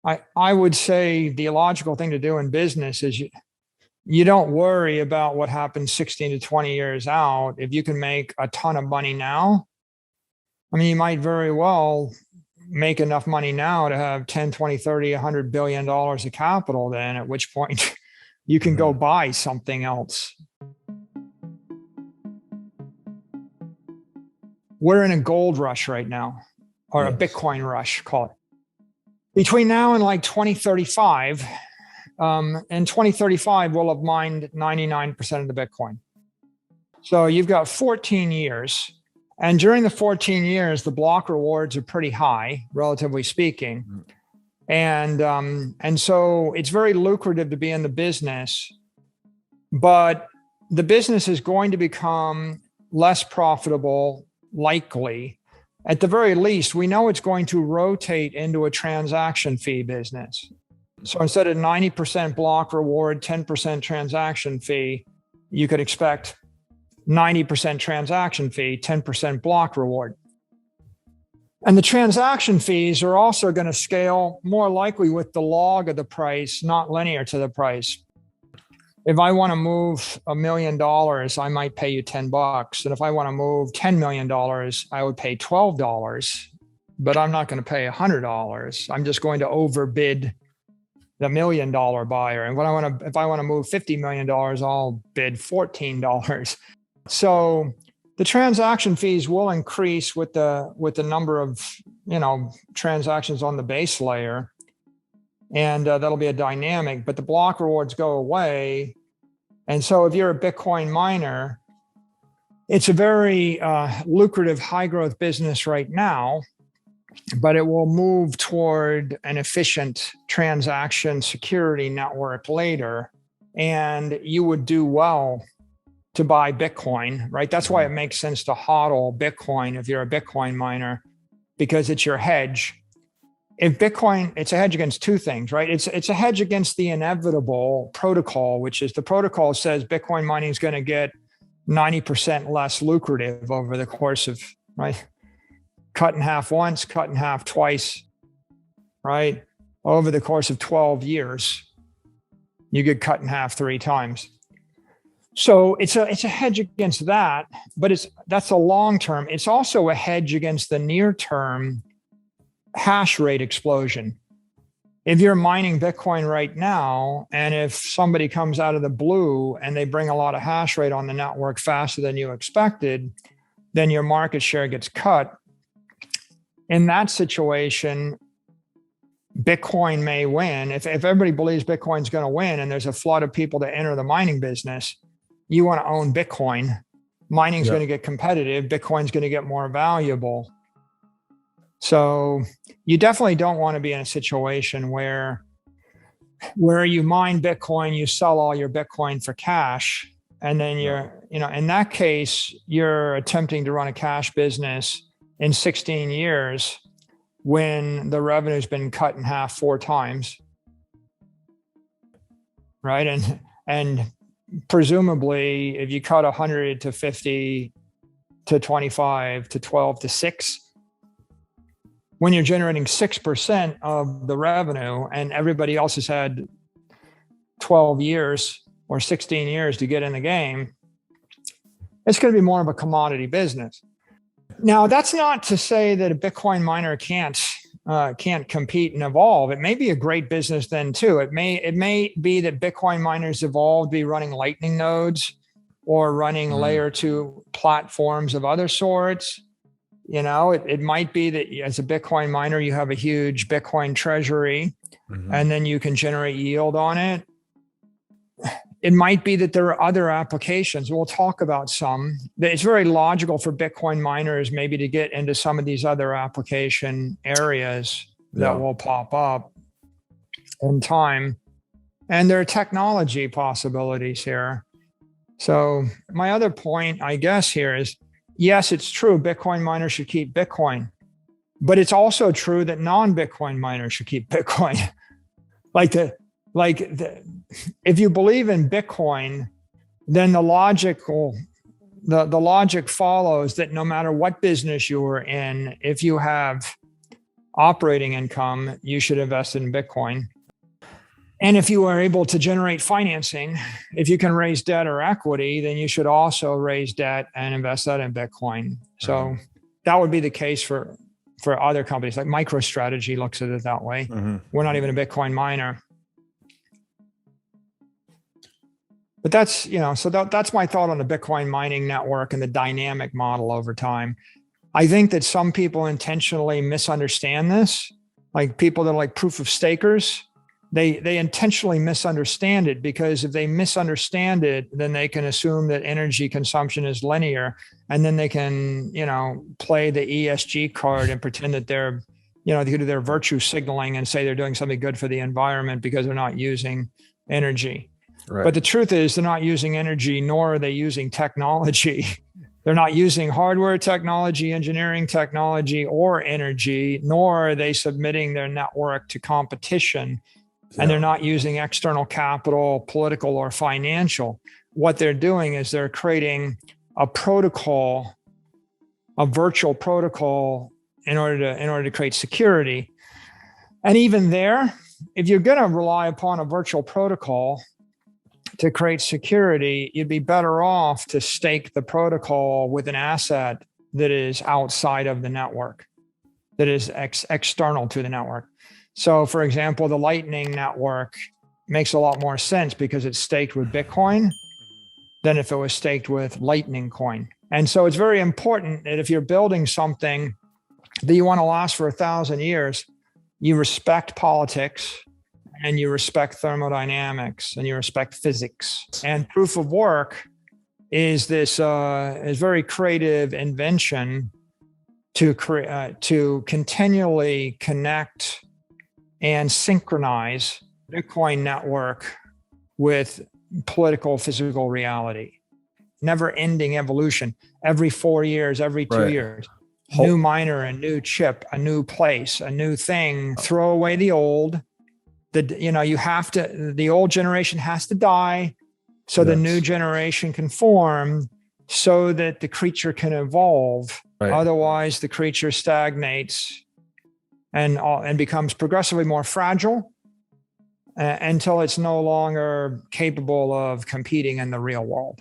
I would say the logical thing to do in business is you don't worry about what happens 16 to 20 years out. If you can make a ton of money now, I mean, you might very well make enough money now to have 10, 20, 30, $100 billion of capital then, at which point you can go buy something else. We're in a gold rush right now, or a Bitcoin rush, call it. Between now and like 2035, in 2035, we'll have mined 99% of the Bitcoin. So you've got 14 years. And during the 14 years, the block rewards are pretty high, relatively speaking. And so it's very lucrative to be in the business, but the business is going to become less profitable, likely. At the very least, we know it's going to rotate into a transaction fee business. So instead of 90% block reward, 10% transaction fee, you could expect 90% transaction fee, 10% block reward. And the transaction fees are also going to scale more likely with the log of the price, not linear to the price. If I want to move $1 million, I might pay you $10. And if I want to move $10 million, I would pay $12, but I'm not going to pay $100. I'm just going to overbid the $1 million buyer. And if I want to move $50 million, I'll bid $14. So the transaction fees will increase with the number of, transactions on the base layer. And that'll be a dynamic, but the block rewards go away. And so if you're a Bitcoin miner, it's a very lucrative high growth business right now, but it will move toward an efficient transaction security network later. And you would do well to buy Bitcoin, right? That's why it makes sense to hodl Bitcoin if you're a Bitcoin miner, because it's your hedge. If Bitcoin, it's a hedge against two things, right? It's a hedge against the inevitable protocol, which is the protocol says Bitcoin mining is going to get 90% less lucrative over the course of, right? Cut in half once, cut in half twice, right? Over the course of 12 years, you get cut in half 3 times. So it's a hedge against that, but that's a long term. It's also a hedge against the near term hash rate explosion. If you're mining Bitcoin right now, and if somebody comes out of the blue and they bring a lot of hash rate on the network faster than you expected, then your market share gets cut. In that situation, Bitcoin may win. If everybody believes Bitcoin's going to win and there's a flood of people to enter the mining business, you want to own Bitcoin. Mining's going to get competitive. Bitcoin's going to get more valuable. So you definitely don't want to be in a situation where you mine Bitcoin, you sell all your Bitcoin for cash, and then in that case, you're attempting to run a cash business in 16 years when the revenue's been cut in half 4 times, right? And presumably, if you cut 100 to 50 to 25 to 12 to 6, when you're generating 6% of the revenue and everybody else has had 12 years or 16 years to get in the game, it's going to be more of a commodity business. Now, that's not to say that a Bitcoin miner can't compete and evolve. It may be a great business then too. It may be that Bitcoin miners evolve to be running Lightning nodes or running layer 2 platforms of other sorts. It might be that as a Bitcoin miner, you have a huge Bitcoin treasury and then you can generate yield on it. It might be that there are other applications. We'll talk about some. It's very logical for Bitcoin miners maybe to get into some of these other application areas that will pop up in time. And there are technology possibilities here. So my other point, I guess, here is, yes, it's true Bitcoin miners should keep Bitcoin, but it's also true that non-Bitcoin miners should keep Bitcoin. If you believe in Bitcoin, then the logic follows that no matter what business you are in, if you have operating income, you should invest in Bitcoin. And if you are able to generate financing, if you can raise debt or equity, then you should also raise debt and invest that in Bitcoin. So that would be the case for other companies. Like MicroStrategy looks at it that way. We're not even a Bitcoin miner. But that's, so that's my thought on the Bitcoin mining network and the dynamic model over time. I think that some people intentionally misunderstand this, like people that are like proof of stakers. They intentionally misunderstand it, because if they misunderstand it, then they can assume that energy consumption is linear, and then they can, play the ESG card and pretend that they're, they do their virtue signaling and say they're doing something good for the environment because they're not using energy. Right. But the truth is they're not using energy, nor are they using technology. They're not using hardware technology, engineering technology, or energy, nor are they submitting their network to competition. And they're not using external capital, political or financial. What they're doing is they're creating a protocol, a virtual protocol, in order to create security. And even there, if you're going to rely upon a virtual protocol to create security, you'd be better off to stake the protocol with an asset that is outside of the network, that is external to the network. So, for example, the Lightning Network makes a lot more sense because it's staked with Bitcoin than if it was staked with Lightning Coin. And so it's very important that if you're building something that you want to last for 1,000 years, you respect politics, and you respect thermodynamics, and you respect physics. And proof of work is this is very creative invention to continually connect and synchronize Bitcoin network with political, physical reality. Never-ending evolution. Every 4 years, every 2 years. New miner, a new chip, a new place, a new thing. Throw away the old. The old generation has to die so the new generation can form, so that the creature can evolve. Otherwise, the creature stagnates and becomes progressively more fragile until it's no longer capable of competing in the real world.